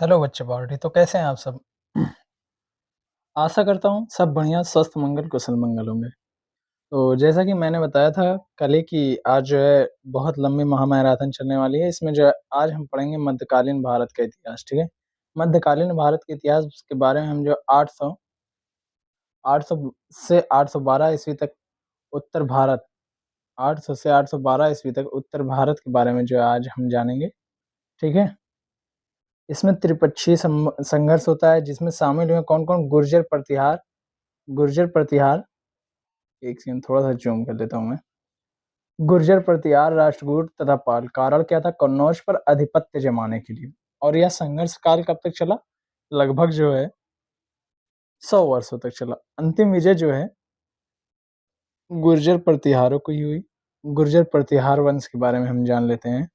Hello बच्चे party तो कैसे हैं आप सब। आशा करता हूँ सब बढ़िया स्वस्थ मंगल कुशल मंगल होंगे। तो जैसा कि मैंने बताया था कल ही कि आज जो है बहुत लंबी महामैराथन चलने वाली है। इसमें जो है आज हम पढ़ेंगे मध्यकालीन भारत का इतिहास। ठीक है, मध्यकालीन भारत के इतिहास के बारे में हम जो 800 से 812 ईस्वी तक उत्तर भारत 800 से 812 ईस्वी तक उत्तर भारत के बारे में जो है आज हम जानेंगे। ठीक है, इसमें त्रिपक्षीय संघर्ष होता है जिसमें शामिल हुए कौन कौन। गुर्जर प्रतिहार, एक सेकंड थोड़ा सा जूम कर लेता हूँ मैं। गुर्जर प्रतिहार, राष्ट्रकूट तथा पाल। कारण क्या था, कन्नौज पर आधिपत्य जमाने के लिए। और यह संघर्ष काल कब तक चला, लगभग जो है 100 वर्षों तक चला। अंतिम विजय जो है गुर्जर प्रतिहारों को ही हुई। गुर्जर प्रतिहार वंश के बारे में हम जान लेते हैं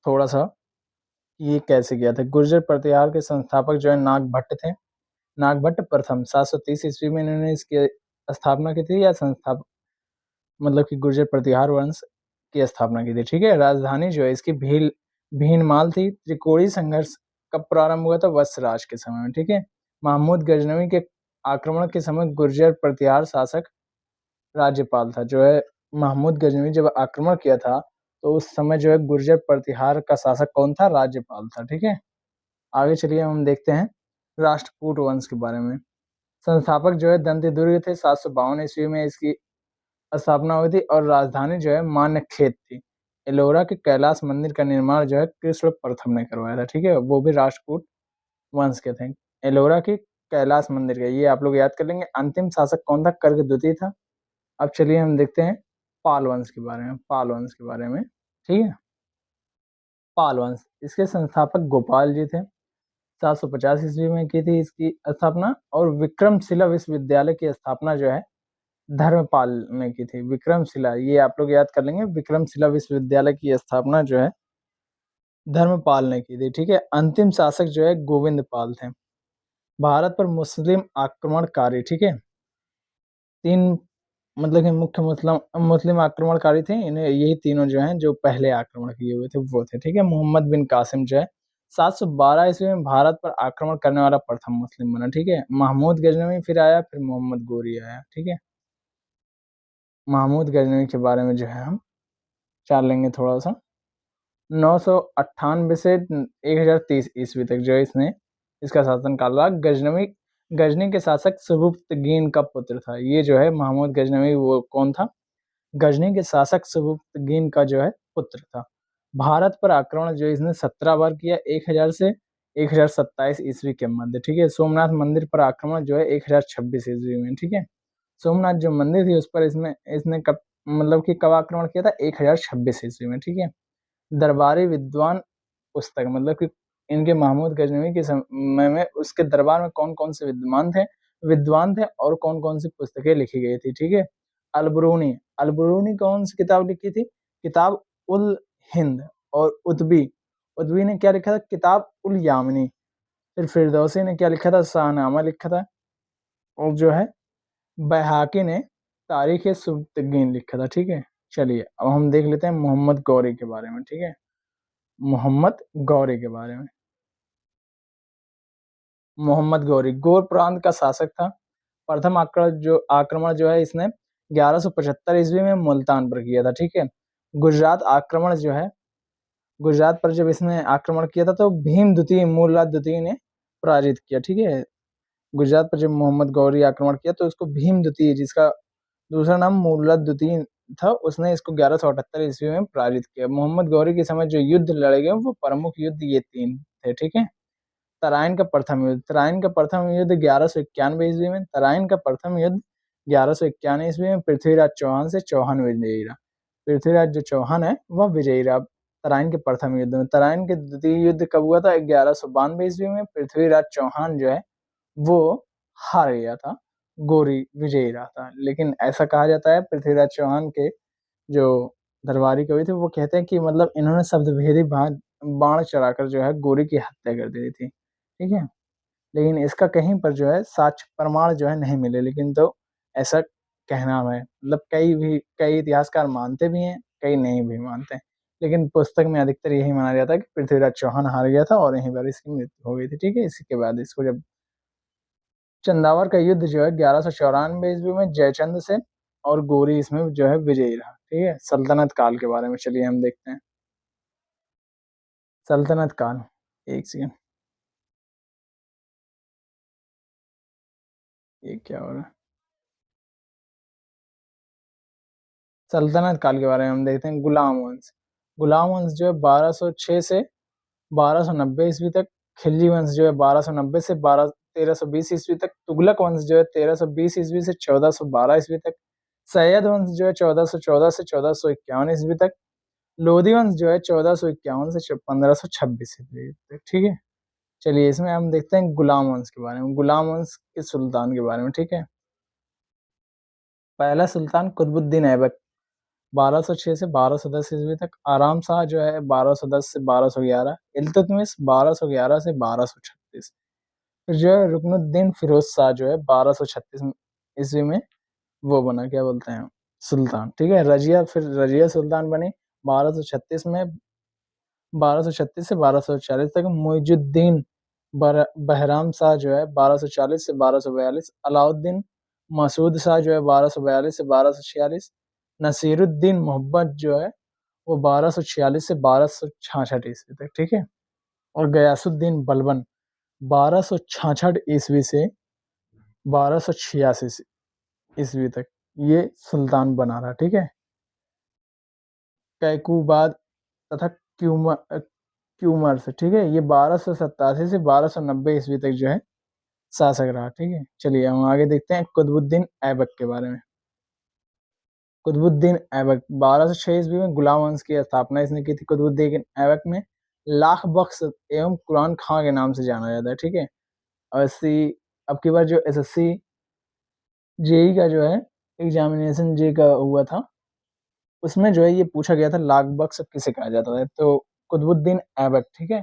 थोड़ा सा, ये कैसे किया था। गुर्जर प्रतिहार के संस्थापक जो है नागभट्ट थे। नागभट्ट प्रथम 730 ईस्वी में इन्होंने इसकी स्थापना की थी, या संस्थापक मतलब कि गुर्जर प्रतिहार वंश की स्थापना की थी। ठीक है, राजधानी जो है इसकी भीनमाल थी। त्रिकोणीय संघर्ष कब प्रारंभ हुआ था, वत्सराज के समय में। ठीक है, महमूद गजनवी के आक्रमण के समय गुर्जर प्रतिहार शासक राज्यपाल था। जो है महमूद गजनवी जब आक्रमण किया था तो उस समय जो है गुर्जर प्रतिहार का शासक कौन था, राज्यपाल था। ठीक है, आगे चलिए हम देखते हैं राष्ट्रकूट वंश के बारे में। संस्थापक जो है दंतेदुर्ग थे। 752 ईस्वी में इसकी स्थापना हुई थी और राजधानी जो है मान्यखेत थी। एलोरा के कैलाश मंदिर का निर्माण जो है कृष्ण प्रथम ने करवाया था। ठीक है, वो भी राष्ट्रकूट वंश के थे। एलोरा के कैलाश मंदिर का ये आप लोग याद कर लेंगे। अंतिम शासक कौन था, कर्क द्वितीय था। अब चलिए हम देखते हैं पाल वंश के बारे में। पाल वंश के बारे में, ठीक है, पाल वंश, इसके संस्थापक गोपाल जी थे। 750 ईस्वी में की थी इसकी स्थापना। और विक्रमशिला विश्वविद्यालय की स्थापना जो है धर्मपाल ने की थी। विक्रमशिला, ये आप लोग याद कर लेंगे। विक्रमशिला विश्वविद्यालय की स्थापना जो है धर्मपाल ने की थी। ठीक है, अंतिम शासक जो है गोविंद पाल थे। भारत पर मुस्लिम आक्रमणकारी, ठीक है, तीन मतलब कि मुख्य मुस्लिम मुस्लिम आक्रमणकारी थे। इन्हें यही तीनों जो हैं जो पहले आक्रमण किए हुए थे वो थे। ठीक है, मोहम्मद बिन कासिम जो है 712 ईस्वी में भारत पर आक्रमण करने वाला प्रथम मुस्लिम बना। ठीक है, महमूद गजनवी फिर आया, फिर मोहम्मद गोरी आया। ठीक है, महमूद गजनवी के बारे में जो है हम जान लेंगे थोड़ा सा। 998 से 1030 ईस्वी तक जो है इसने इसका शासनकाल रहा। गजनी के शासक सुबुक्तगीन का पुत्र था। ये जो है महमूद गजनवी वो कौन था, गजनी के शासक सुबुक्तगीन का जो है पुत्र था। भारत पर आक्रमण जो इसने 17 बार किया, 1000 से 1027 ईस्वी के मध्य। ठीक है, सोमनाथ मंदिर पर आक्रमण जो है 1026 ईस्वी में। ठीक है, सोमनाथ जो मंदिर थी उस पर इसमें इसने कब मतलब कि कब आक्रमण किया था, 1026 ईस्वी में। ठीक है, दरबारी विद्वान पुस्तक मतलब कि इनके महमूद गजनवी के समय में उसके दरबार में कौन कौन से विद्वान थे और कौन कौन सी पुस्तकें लिखी गई थी। ठीक है, अलबरूनी अलबरूनी कौन सी किताब लिखी थी, किताब उल हिंद। और उतबी उतबी ने क्या लिखा था, किताब उल यामिनी। फिर फिरदौसी ने क्या लिखा था, शाहनामा लिखा था। और जो है बैहाकी ने तारीख सुबतगीन लिखा था। ठीक है, चलिए अब हम देख लेते हैं मोहम्मद गौरी के बारे में। ठीक है, मोहम्मद गौरी के बारे में। मोहम्मद गौरी गौर प्रांत का शासक था। प्रथम आक्रमण जो है इसने 1175 ईस्वी में मुल्तान पर किया था। ठीक है, गुजरात आक्रमण जो है गुजरात पर जब इसने आक्रमण किया था तो भीम द्वितीय मूलराज द्वितीय ने पराजित किया। ठीक है, गुजरात पर जब मोहम्मद गौरी आक्रमण किया तो उसको भीम द्वितीय, जिसका दूसरा नाम मूलराज द्वितीय था, उसने इसको 1178 ईस्वी में पराजित किया। मोहम्मद गौरी के समय जो युद्ध लड़े गए वो प्रमुख युद्ध ये तीन थे। ठीक है, तराइन का प्रथम युद्ध 1191 ईस्वी में। तराइन का प्रथम युद्ध 1191 ईस्वी में पृथ्वीराज चौहान से चौहान विजयी रहा। पृथ्वीराज जो चौहान है वह विजयी रहा तराइन के प्रथम युद्ध में। तराइन के द्वितीय युद्ध कब हुआ था, 1192 ईस्वी में। पृथ्वीराज चौहान जो है वो हार गया था, गोरी विजयी रहा था। लेकिन ऐसा कहा जाता है पृथ्वीराज चौहान के जो दरबारी कवि थे वो कहते हैं कि मतलब इन्होंने शब्दभेदी बाण चलाकर जो है गोरी की हत्या कर दी थी। ठीक है, लेकिन इसका कहीं पर जो है साक्ष्य प्रमाण जो है नहीं मिले, लेकिन तो ऐसा कहना है। मतलब कई इतिहासकार मानते भी हैं, कई नहीं भी मानते हैं। लेकिन पुस्तक में अधिकतर यही माना जाता है कि पृथ्वीराज चौहान हार गया था और यहीं पर इसकी मृत्यु हो गई थी। ठीक है, इसी के बाद इसको जब चंदावर का युद्ध जो है 1194 ईस्वी में जयचंद से और गोरी इसमें जो है विजयी रहा। ठीक है, सल्तनत काल के बारे में चलिए हम देखते हैं। सल्तनत काल, एक सेकंड, ये क्या हो रहा है। सल्तनत काल के बारे में हम देखते हैं। गुलाम वंश, गुलाम वंश जो है 1206 से 1290 ईस्वी तक। खिलजी वंश जो है 1290 से 1320 ईस्वी तक। तुगलक वंश जो है 1320 ईस्वी से 1412 ईस्वी तक। सैयद वंश जो है 1414 से 1451 ईस्वी तक। लोधी वंश जो है 1451 से 1526 ईस्वी तक। ठीक है, चलिए इसमें हम देखते हैं गुलाम वंश के बारे में, गुलाम वंश के सुल्तान के बारे में। ठीक है, पहला सुल्तान कुतुबुद्दीन ऐबक 1206 से 1210 ईस्वी तक। आराम शाह जो है 1210 से 1211। इल्तुतमिश 1211 से 1236। फिर जो है रुकनुद्दीन फिरोज शाह जो है 1236 ईस्वी में वो बना, क्या बोलते हैं, सुल्तान। ठीक है, रजिया, फिर रजिया सुल्तान बनी 1236 में। 1236 से 1240 तक। मुइजुद्दीन बहराम शाह जो है 1240 से 1242। अलाउद्दीन मसूद शाह जो है 1242 से 1246। नसीरुद्दीन मोहब्बत जो है वो 1246 से 1266 ईस्वी तक। ठीक है, और गयासुद्दीन बलबन 1266 ईस्वी से 1286 ईस्वी तक ये सुल्तान बना रहा। ठीक है, कैकूबाद तथा क्यूमर से। ठीक है, ये 1287 से 1290 ईस्वी तक जो है शासक रहा। ठीक है, चलिए हम आगे देखते हैं कुतुबुद्दीन ऐबक के बारे में। कुतुबुद्दीन ऐबक 1206 ईस्वी में गुलाम वंश की स्थापना इसने की थी। कुतुबुद्दीन ऐबक में लाख बख्श एवं कुरान खां के नाम से जाना जाता है। ठीक है, और अब की बार जो एसएससी जेई का जो है एग्जामिनेशन जे का हुआ था, उसमें जो है ये पूछा गया था लाख बख्श किसे कहा जाता है, तो कुतुबुद्दीन ऐबक। ठीक है,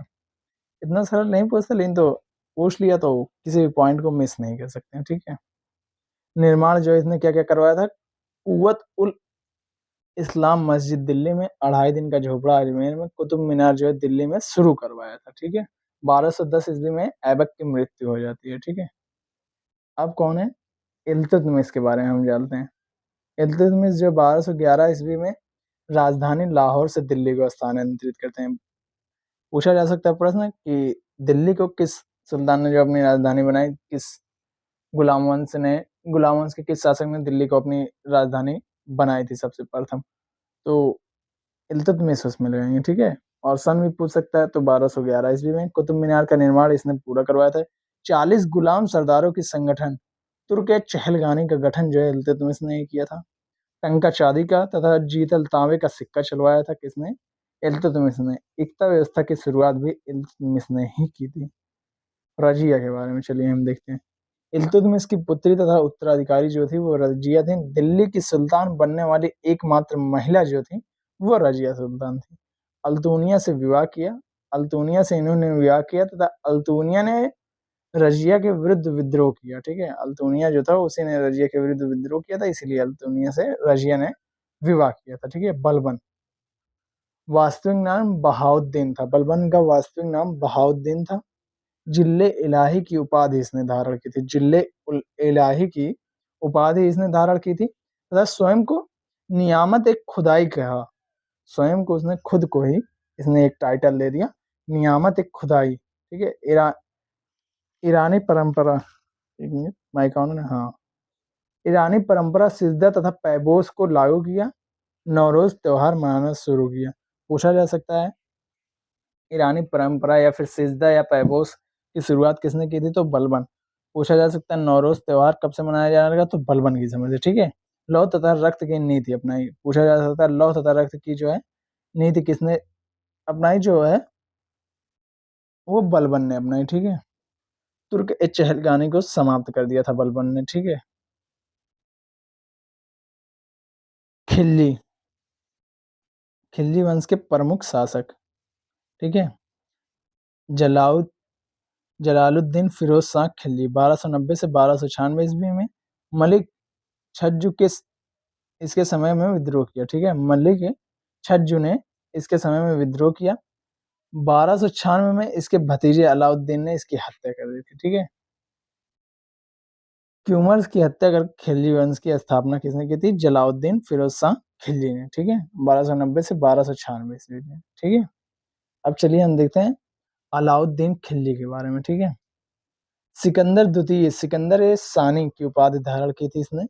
इतना सरल नहीं पूछता, लेकिन तो पूछ लिया तो किसी भी पॉइंट को मिस नहीं कर सकते हैं। ठीक है, निर्माण जो है इसने क्या क्या करवाया था। कुव्वत उल इस्लाम मस्जिद दिल्ली में, 2.5 दिन का झोपड़ा अजमेर में, कुतुब मीनार जो है दिल्ली में शुरू करवाया था। ठीक है, 1210 ईस्वी में ऐबक की मृत्यु हो जाती है। ठीक है, अब कौन है, इल्तुतमिश के बारे में हम जानते हैं। इल्तुतमिश जो 1211 ईस्वी में राजधानी लाहौर से दिल्ली को स्थानांतरित करते हैं। पूछा जा सकता है प्रश्न कि दिल्ली को किस सुल्तान ने जो अपनी राजधानी बनाई, किस गुलाम वंश के किस शासक ने दिल्ली को अपनी राजधानी बनाई थी सबसे प्रथम, तो इल्तुतमिश उसमें लगेंगे। ठीक है, और सन भी पूछ सकता है, तो 1211 ईस्वी में। कुतुब मीनार का निर्माण इसने पूरा करवाया था। 40 गुलाम सरदारों की संगठन तुर्क चहलगानी का गठन जो है इल्तुतमिश ने किया था। टंका चांदी का तथा जीतल तांबे का सिक्का चलवाया था किसने, इल्तुतमिश ने। एकता व्यवस्था की शुरुआत भी इल्तुतमिश ने ही की थी। रजिया के बारे में चलिए हम देखते हैं। इल्तुतमिश की पुत्री तथा उत्तराधिकारी जो थी वो रजिया थी। दिल्ली की सुल्तान बनने वाली एकमात्र महिला जो थी वो रजिया सुल्तान थी। अल्तुनिया से विवाह किया, अल्तुनिया से इन्होंने विवाह किया तथा अल्तुनिया ने रजिया के विरुद्ध विद्रोह किया। ठीक है, अल्तुनिया जो था उसी ने रजिया के विरुद्ध विद्रोह किया था, इसीलिए अल्तुनिया से रजिया ने विवाह किया था। ठीक है, बलबन वास्तविक नाम बहाउद्दीन था। बलबन का वास्तविक नाम बहाउद्दीन था। जिल्ले इलाही की उपाधि इसने धारण की थी। जिल्ले इलाही की उपाधि इसने धारण की थी तथा स्वयं को नियामत एक खुदाई कहा। स्वयं को उसने खुद को ही इसने एक टाइटल दे दिया, नियामत एक खुदाई। ठीक है, ईरानी परंपरा, एक मिनट माइक ऑन है, हाँ। ईरानी परंपरा सिजदा तथा पैबोस को लागू किया। नौरोज त्योहार मनाना शुरू किया। पूछा जा सकता है ईरानी परंपरा या फिर सिजदा या पैबोस की शुरुआत किसने की थी, तो बलबन। पूछा जा सकता है नौरोज त्योहार कब से मनाया जाने लगा, तो बलबन की समय से। ठीक है, लौह तथा रक्त की नीति अपनाई। पूछा जा सकता है लौह तथा रक्त की जो है नीति किसने अपनाई, जो है वो बलबन ने अपनाई। ठीक है, तुर्क चहलगानी को समाप्त कर दिया था बलबन ने। ठीक है, खिल्जी, खिल्जी वंश के प्रमुख शासक। ठीक है, जलाउद जलालुद्दीन फिरोज शाह खिल्जी 1290 से 1296 ईस्वी में। मलिक छज्जू के इसके समय में विद्रोह किया। ठीक है, मलिक छज्जू ने इसके समय में विद्रोह किया। 1296 में इसके भतीजे अलाउद्दीन ने इसकी हत्या कर दी थी। ठीक है, क्यूमर्स की हत्या कर खिलजी वंश की स्थापना किसने की थी? जलाउद्दीन फिरोज शाह खिलजी ने। ठीक है, 1290 से 1296 ईस्वी में। ठीक है, अब चलिए हम देखते हैं अलाउद्दीन खिलजी के बारे में। ठीक है, सिकंदर द्वितीय, सिकंदर ए सानी की उपाधि धारण की थी इसने,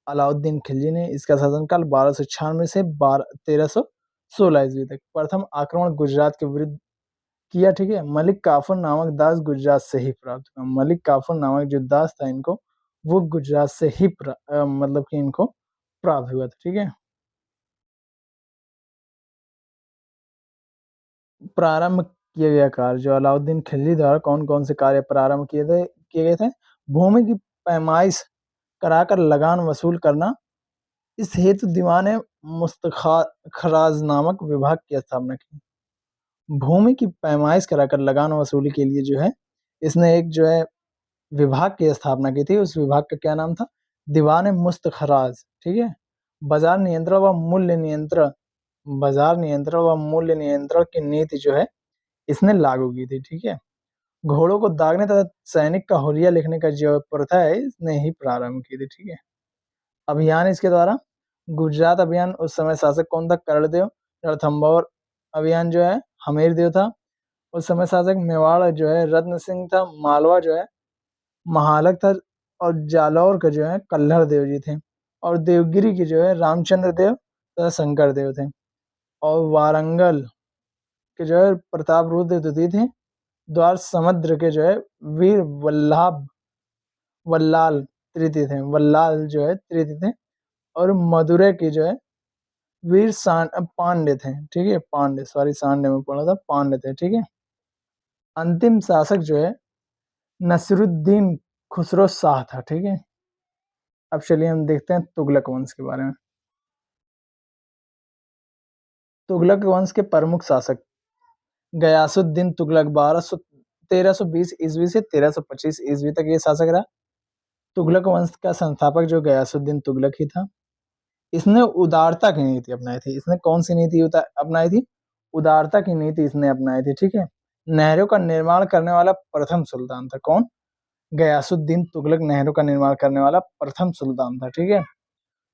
अलाउद्दीन खिलजी ने। इसका शासनकाल 1296 से 1316 ईस्वी तक। प्रथम आक्रमण गुजरात के विरुद्ध किया। ठीक है, मलिक काफूर नामक दास गुजरात से ही प्राप्त हुआ। मलिक काफूर नामक जो दास था इनको, वो गुजरात से ही मतलब कि इनको प्राप्त हुआ था। ठीक है, प्रारंभ किए गए कार्य, जो अलाउद्दीन खिलजी द्वारा कौन कौन से कार्य प्रारंभ किए गए थे? भूमि की पैमाइश कराकर लगान वसूल करना। इस हेतु दीवान मुस्तखराज नामक विभाग की स्थापना की। भूमि की पैमाइश कराकर लगान वसूली के लिए जो है इसने एक जो है विभाग की स्थापना की थी। उस विभाग का क्या नाम था? दीवान मुस्तखराज। ठीक है, बाजार नियंत्रण व मूल्य नियंत्रण, बाजार नियंत्रण व मूल्य नियंत्रण की नीति जो है इसने लागू की थी। ठीक है, घोड़ों को दागने तथा सैनिक का हुलिया लिखने का जो प्रथा है इसने ही प्रारंभ की थी। ठीक है, अभियान इसके द्वारा, गुजरात अभियान, उस समय शासक कौन था? कर्णदेव। रणथंभौर अभियान जो है हमीरदेव था। उस समय शासक मेवाड़ जो है रत्न सिंह था। मालवा जो है महालक था। और जालौर का जो है कल्हड़ देव जी थे। और देवगिरी के जो है रामचंद्र देव तथा शंकर देव थे। और वारंगल के जो है प्रताप रुद्र द्वितीय थे। द्वार समुद्र के जो है वीर वल्लाल तृतीय थे। वल्लाल जो है तृतीय थे। और मदुरै की जो है वीर पांडे थे। ठीक है, पांडे, सॉरी सांडे में पढ़ा था, पांडे थे। ठीक है, अंतिम शासक जो है नसरुद्दीन खुसरो शाह था। ठीक है, अब चलिए हम देखते हैं तुगलक वंश के बारे में। तुगलक वंश के प्रमुख शासक गयासुद्दीन तुगलक 1320 ईस्वी से 1325 ईस्वी तक ये शासक रहा। तुगलक वंश का संस्थापक जो गयासुद्दीन तुगलक ही था। इसने उदारता की नीति अपनाई थी। इसने कौन सी नीति अपनाई थी? उदारता की नीति इसने अपनाई थी। ठीक है, नहरों का निर्माण करने वाला प्रथम सुल्तान था। कौन? गयासुद्दीन तुगलक नहरों का निर्माण करने वाला प्रथम सुल्तान था। ठीक है,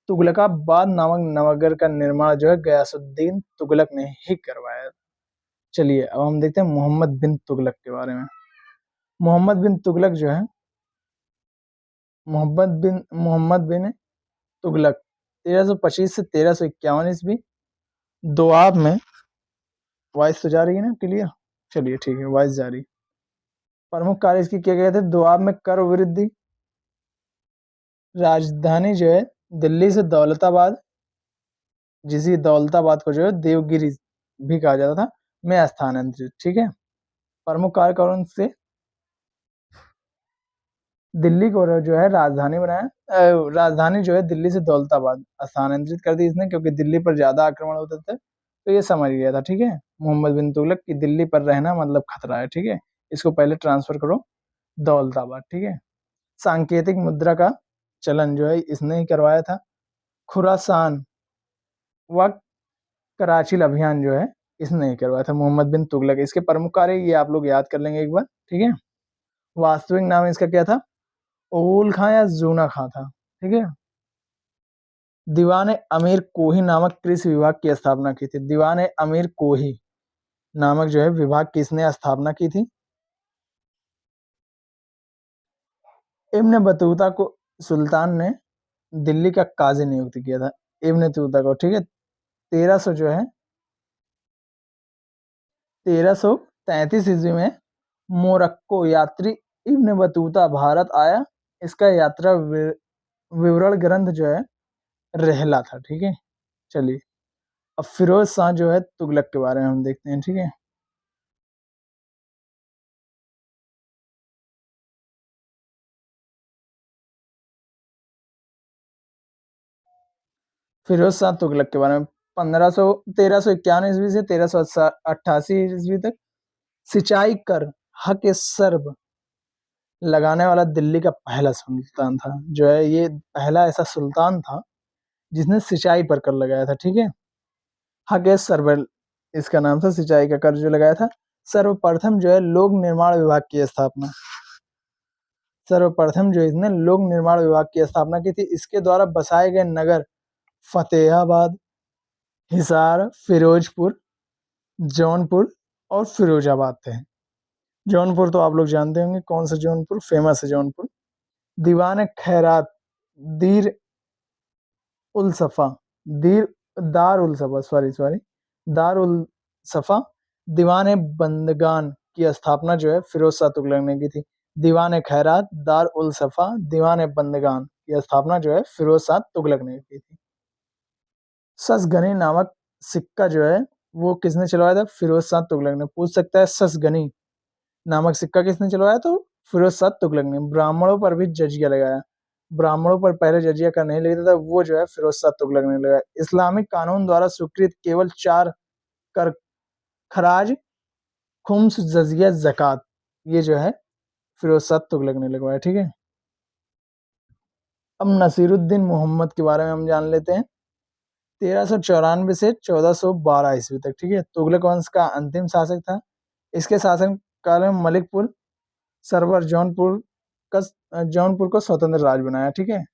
तुगलकाबाद नामक नगर का निर्माण जो है गयासुद्दीन तुगलक ने ही करवाया। चलिए अब हम देखते हैं मोहम्मद बिन तुगलक के बारे में। मोहम्मद बिन तुगलक जो है मोहम्मद बिन तुगलक 1325 से 1351 ईस्वी। दोआब में, वॉइस तो जा रही है ना क्लियर? चलिए ठीक है, वॉइस जा रही। प्रमुख कार्य इसके किए गए थे। दोआब में कर वृद्धि, राजधानी जो है दिल्ली से दौलताबाद, जिसी दौलताबाद को जो है देवगिरी भी कहा जाता था, में स्थानांतरित। ठीक है, प्रमुख कार्य कौन से? दिल्ली को जो है राजधानी बनाया। राजधानी जो है दिल्ली से दौलताबाद स्थानांतरित कर दी इसने, क्योंकि दिल्ली पर ज्यादा आक्रमण होते थे, तो ये समझ गया था। ठीक है, मोहम्मद बिन तुगलक की दिल्ली पर रहना मतलब खतरा है। ठीक है, इसको पहले ट्रांसफर करो दौलताबाद। ठीक है, सांकेतिक मुद्रा का चलन जो है इसने ही करवाया था। खुरासान व कराची अभियान जो है इसने ही करवाया था, मोहम्मद बिन तुगलक। इसके प्रमुख कार्य ये आप लोग याद कर लेंगे एक बार। ठीक है, वास्तविक नाम इसका क्या था? ओल खां या जूना खां था। ठीक है, दीवान अमीर कोही नामक कृषि विभाग की स्थापना की थी। दीवान अमीर कोही नामक जो है विभाग किसने स्थापना की थी? इब्न बतूता को सुल्तान ने दिल्ली का काजी नियुक्त किया था, इब्न बतूता को। ठीक है, 1300 जो है 1333 ईस्वी में मोरक्को यात्री इब्न बतूता भारत आया। इसका यात्रा विवरण ग्रंथ जो है रहला था। ठीक है, चलिए अब फिरोज शाह जो है तुगलक के बारे में हम देखते हैं। ठीक है, फिरोज शाह तुगलक के बारे में 1351 ईस्वी से 1388 ईस्वी तक सिंचाई कर हक सर्ब लगाने वाला दिल्ली का पहला सुल्तान था। जो है ये पहला ऐसा सुल्तान था जिसने सिंचाई पर कर लगाया था। ठीक है, हक सर्ब इसका नाम था सिंचाई का कर जो लगाया था। सर्वप्रथम जो है लोक निर्माण विभाग की स्थापना, सर्वप्रथम जो इसने लोक निर्माण विभाग की स्थापना की थी। इसके द्वारा बसाए गए नगर फतेहाबाद, हिसार, फिरोजपुर, जौनपुर और फिरोजाबाद थे। जौनपुर तो आप लोग जानते होंगे, कौन सा जौनपुर, फेमस है जौनपुर। दीवान खैरात, दीर उल सफा, दीर दार उल सफा, सॉरी दार उल सफा, दीवान बंदगान की स्थापना जो है फिरोज शाह तुगलक ने की थी। दीवान खैरात, दार उल सफा, दीवान बंदगान की स्थापना जो है फिरोज शाह तुगलक ने की थी। ससगनी नामक सिक्का जो है वो किसने चलवाया था? फिरोज शाह तुगलक ने। पूछ सकता है ससगनी नामक सिक्का किसने चलवाया? तो फिरोज शाह तुगलक ने। ब्राह्मणों पर भी जजिया लगाया, ब्राह्मणों पर पहले जजिया का नहीं लगता था, वो जो है फिरोज शाह तुगलक ने लगाया। इस्लामिक कानून द्वारा स्वीकृत केवल 4 कर, खराज, खुम्स, जजिया, जक़ात, ये जो है फिरोज शाह तुगलक ने लगवाया। ठीक है, अब नसीरुद्दीन मोहम्मद के बारे में हम जान लेते हैं। 1394 से 1412 ईस्वी तक, ठीक है, तुगलक वंश का अंतिम शासक था। इसके शासन काल में मलिकपुर सरवर जौनपुर को स्वतंत्र राज्य बनाया। ठीक है,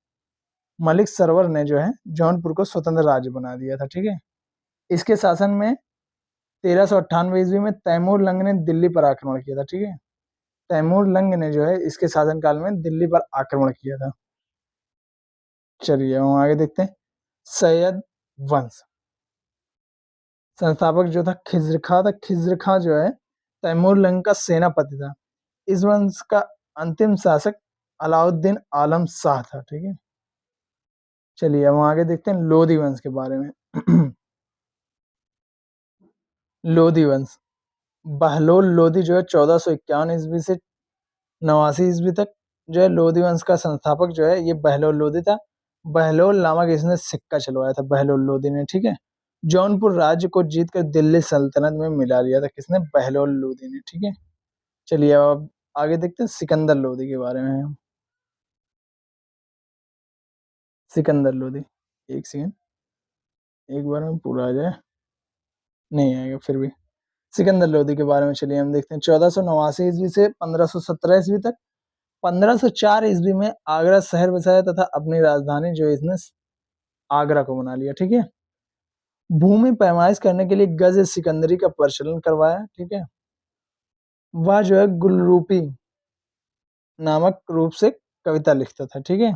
मलिक सरवर ने जो है जौनपुर को स्वतंत्र राज्य बना दिया था। ठीक है, इसके शासन में 1398 ईस्वी में तैमूर लंग ने दिल्ली पर आक्रमण किया था। ठीक है, तैमूर लंग ने जो है इसके शासनकाल में दिल्ली पर आक्रमण किया था। चलिए हम आगे देखते हैं। सैयद वंश संस्थापक जो था खिज्र खां था। खिज्र खां जो है तैमूर लंग का सेनापति था। इस वंश का अंतिम शासक अलाउद्दीन आलम शाह था। ठीक है, चलिए हम आगे देखते हैं लोधी वंश के बारे में। लोधी वंश, बहलोल लोधी जो है 1451 ईस्वी से 89 ईस्वी तक जो है लोधी वंश का संस्थापक जो है ये बहलोल लोधी था। बहलोल नामक इसने सिक्का चलवाया था, बहलोल लोधी ने। ठीक है, जौनपुर राज्य को जीतकर दिल्ली सल्तनत में मिला लिया था, किसने? बहलोल लोधी ने। ठीक है, चलिए अब आगे देखते हैं सिकंदर लोधी के बारे में हम। सिकंदर लोधी, एक सेकंड, एक बार में पूरा आ जाए, नहीं आएगा फिर भी। सिकंदर लोधी के बारे में चलिए हम देखते हैं। 1489 ईस्वी से 1517 ईस्वी तक। 1504 ईस्वी में आगरा शहर बसाया तथा अपनी राजधानी जो इसने आगरा को बना लिया। ठीक है, भूमि पैमाइश करने के लिए गज सिकंदरी का प्रचलन करवाया। ठीक है, वह जो है गुलरूपी नामक रूप से कविता लिखता था। ठीक है,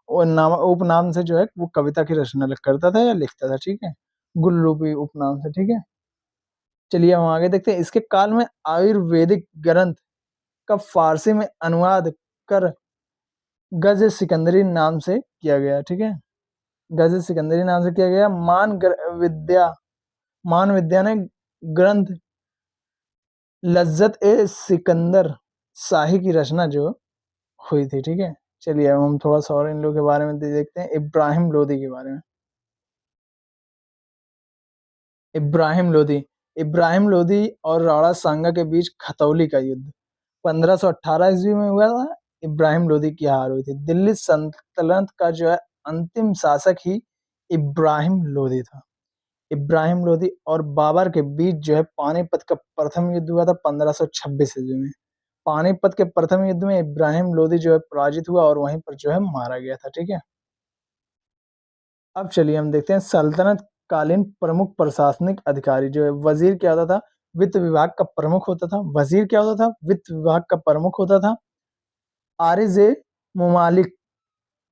और नाम उपनाम से जो है वो कविता की रचना करता था या लिखता था। ठीक है, गुलरूपी उपनाम से। ठीक है, चलिए हम आगे देखते हैं। इसके काल में आयुर्वेदिक ग्रंथ का फारसी में अनुवाद कर गज सिकंदरी नाम से किया गया। ठीक है, गज सिकंदरी नाम से किया गया। मान विद्या ने ग्रंथ लज्जत ए सिकंदर शाही की रचना जो हुई थी। ठीक है, चलिए अब हम थोड़ा सा और इन लोगों के बारे में देखते हैं। इब्राहिम लोदी के बारे में। इब्राहिम लोदी, इब्राहिम लोदी और राणा सांगा के बीच खतौली का युद्ध 1518 ईस्वी में हुआ था। इब्राहिम लोदी की हार हुई थी। दिल्ली सल्तनत का जो है अंतिम शासक ही इब्राहिम लोदी था। इब्राहिम लोदी और बाबर के बीच जो है पानीपत का प्रथम युद्ध हुआ था 1526 ईस्वी में। पानीपत के प्रथम युद्ध में इब्राहिम लोदी जो है पराजित हुआ और वहीं पर जो है मारा गया था। ठीक है, अब चलिए हम देखते हैं सल्तनत कालीन प्रमुख प्रशासनिक अधिकारी जो है। वजीर क्या होता था? वित्त विभाग का प्रमुख होता था। वजीर क्या होता था? वित्त विभाग का प्रमुख होता था। आरिज ए मुमालिक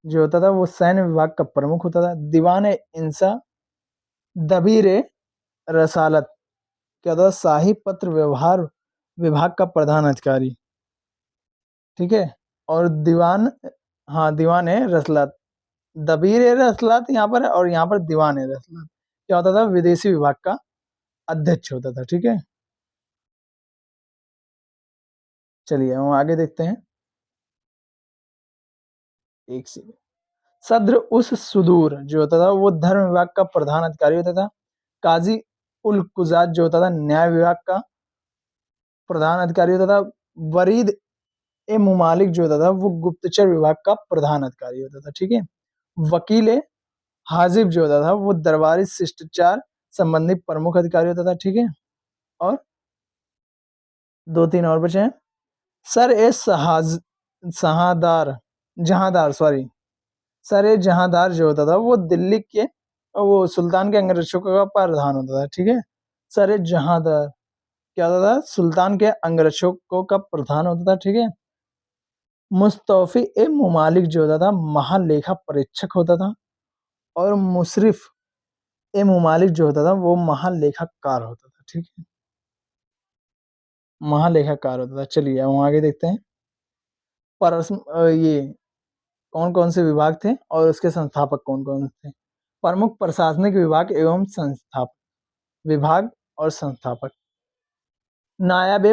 जो होता था वो सैन्य विभाग का प्रमुख होता था। दीवान इंसा दबीर ए रसालत क्या होता था? शाही पत्र व्यवहार विभाग का प्रधान अधिकारी। ठीक है, और दीवान, हाँ दीवान है रसलात, दबीर ए रसलात यहाँ पर, और यहाँ पर दीवान है रसलात क्या होता था? विदेशी विभाग का अध्यक्ष होता था। ठीक है, चलिए हम आगे देखते हैं। एक से सद्र उस सुदूर जो होता था वो धर्म विभाग का प्रधान अधिकारी होता था। काजी उल कुजात जो होता था न्याय विभाग का प्रधान अधिकारी होता था। वरीद ए मुमालिक जो होता था वो गुप्तचर विभाग का प्रधान अधिकारी होता था। ठीक है, वकील हाजिब जो होता था वो दरबारी शिष्टाचार संबंधित प्रमुख अधिकारी होता था, ठीक है। और 2-3 और बचे हैं। सर ए सहादार जहांदार सॉरी सर ए जहांदार जो होता था वो दिल्ली के वो सुल्तान के अंगरक्षकों का प्रधान होता था, ठीक है। सर ए जहांदार क्या होता था, सुल्तान के अंगरक्षकों का प्रधान होता था, ठीक है। मुस्तौफी ए मुमालिक जो होता था महालेखा परीक्षक होता था। और मुशरिफ ए मुमालिक जो होता था वो महालेखाकार होता था, ठीक है। महालेखाकार होता था। चलिए अब हम आगे देखते हैं। ये कौन कौन से विभाग थे और उसके संस्थापक कौन कौन थे। प्रमुख प्रशासनिक विभाग एवं संस्थापक विभाग और संस्थापक। नायब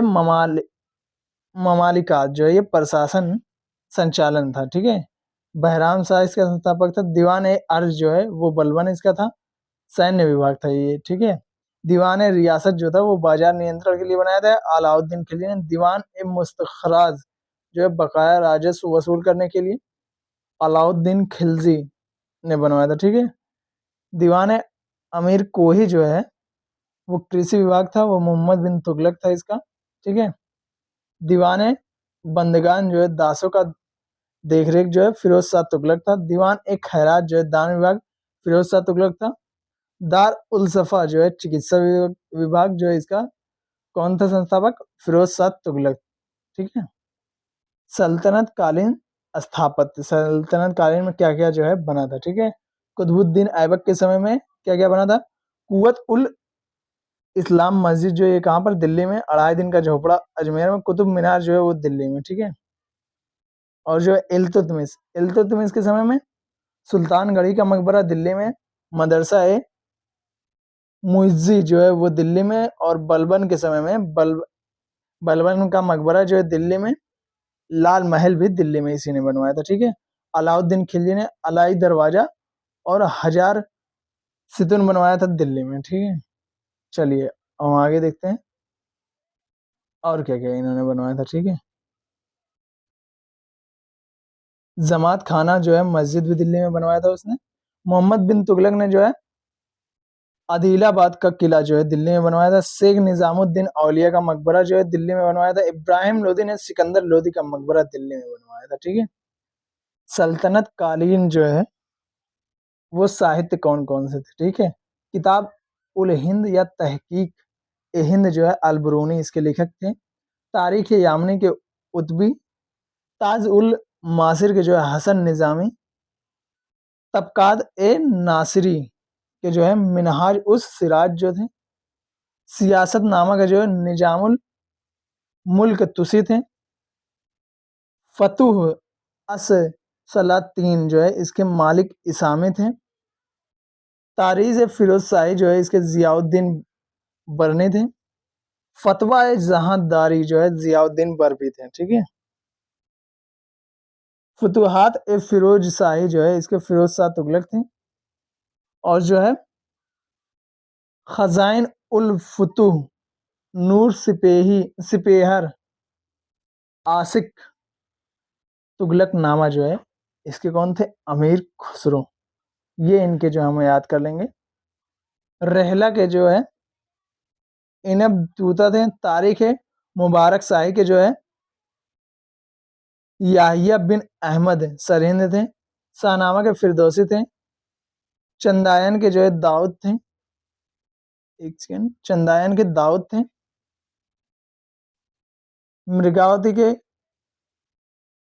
ममालिका जो है ये प्रशासन संचालन था, ठीक है। बहराम शाह इसका संस्थापक था। दीवान ए अर्ज जो है वो बलबन इसका था, सैन्य विभाग था ये, ठीक है। दीवान ए रियासत जो था वो बाजार नियंत्रण के लिए बनाया था अलाउद्दीन खिलजी ने। दीवान ए मुस्तखराज जो है बकाया राजस्व वसूल करने के लिए अलाउद्दीन खिलजी ने बनवाया था, ठीक है। दीवान ए अमीर कोही जो है वो कृषि विभाग था, वो मोहम्मद बिन तुगलक था इसका, ठीक है। दीवान ए बंदगान जो है दासों का देखरेख जो है फिरोज शाह तुगलक था। दीवान ए खैरात जो है दान विभाग फिरोज शाह तुगलक था। दार उल सफा जो है चिकित्सा विभाग जो है इसका कौन था संस्थापक, फिरोज शाह तुगलक, ठीक है। सल्तनत कालीन स्थापत्य, सल्तनत कालीन में क्या क्या जो है बना था, ठीक है। कुतुबुद्दीन ऐबक के समय में क्या क्या बना था। कुवत उल इस्लाम मस्जिद जो है कहाँ पर, दिल्ली में। 2.5 दिन का झोपड़ा अजमेर में। कुतुब मीनार जो है वो दिल्ली में, ठीक है। और जो है इल्तुतमिश के समय में सुल्तानगढ़ी का मकबरा दिल्ली में। मदरसा ए मुइज्जी जो है वो दिल्ली में। और बलबन के समय में बलबन का मकबरा जो है दिल्ली में। लाल महल भी दिल्ली में इसी ने बनवाया था, ठीक है। अलाउद्दीन खिलजी ने अलाई दरवाजा और हजार सितुन बनवाया था दिल्ली में, ठीक है। चलिए हम आगे देखते हैं और क्या क्या इन्होंने बनवाया था, ठीक है। जमात खाना जो है मस्जिद भी दिल्ली में बनवाया था उसने। मोहम्मद बिन तुगलक ने जो है आदिलाबाद का किला जो है दिल्ली में बनवाया था। शेख निजामुद्दीन औलिया का मकबरा जो है दिल्ली में बनवाया था। इब्राहिम लोदी ने सिकंदर लोदी का मकबरा दिल्ली में बनवाया था, ठीक है। सल्तनत कालीन जो है वो साहित्य कौन कौन से थे, ठीक है। किताब उल हिंद या तहकीक ए हिंद जो है अलबरूनी इसके लेखक थे। तारीख यामनी के उतबी। ताज उल मासिर के जो है हसन निजामी। तबकात ए नासिरी के जो है मिनहाज उस सिराज जो थे। सियासत नामा का जो है निजामुल मुल्क तुसी थे। फतुह अस सलातीन जो है इसके मालिक इसामी थे। तारीज फिरोज शाही जो है इसके जियाउद्दीन बरनी थे। फतवा जहांदारी जो है जियाउद्दीन बरबी थे, ठीक है। फतुहात ए फिरोज शाही जो है इसके फिरोज शाह तुगलक थे। और जो है खजाइन उल फुतुह नूर सिपेहर आसिक तुगलक नामा जो है इसके कौन थे, अमीर खुसरो। ये इनके जो हम याद कर लेंगे। रहला के जो है इनब तूता थे। तारीख है मुबारक शाही के जो है याहिया बिन अहमद सरहिंद थे। शाहनामा के फिरदौसी थे। चंदायन के जो है दाऊद थे। एक सेकेंड, चंदायन के दाऊद थे। मृगावती के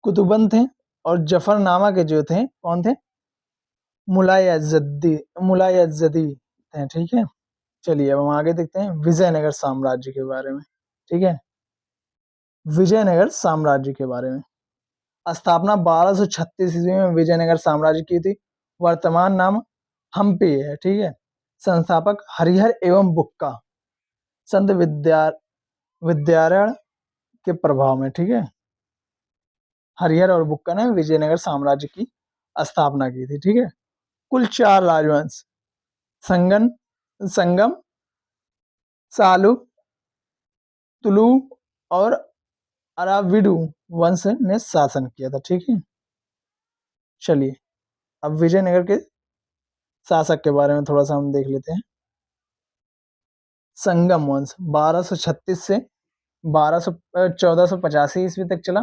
कुतुबन थे। और जफरनामा के जो थे कौन थे, मुलायजदी थे, ठीक है। चलिए अब हम आगे देखते हैं विजयनगर साम्राज्य के बारे में, ठीक है। विजयनगर साम्राज्य के बारे में। स्थापना 1236 ईस्वी में विजयनगर साम्राज्य की थी। वर्तमान नाम हम्पी है, ठीक है। संस्थापक हरिहर एवं बुक्का। संत विद्यारण्य के प्रभाव में, ठीक है। हरिहर और बुक्का ने विजयनगर साम्राज्य की स्थापना की थी, ठीक है। कुल 4 राजवंश संगम, सालु, तुलु और अराविडु वंश ने शासन किया था, ठीक है। चलिए अब विजयनगर के शासक के बारे में थोड़ा सा हम देख लेते हैं। संगम वंश 1236 से 1485 ईस्वी तक चला।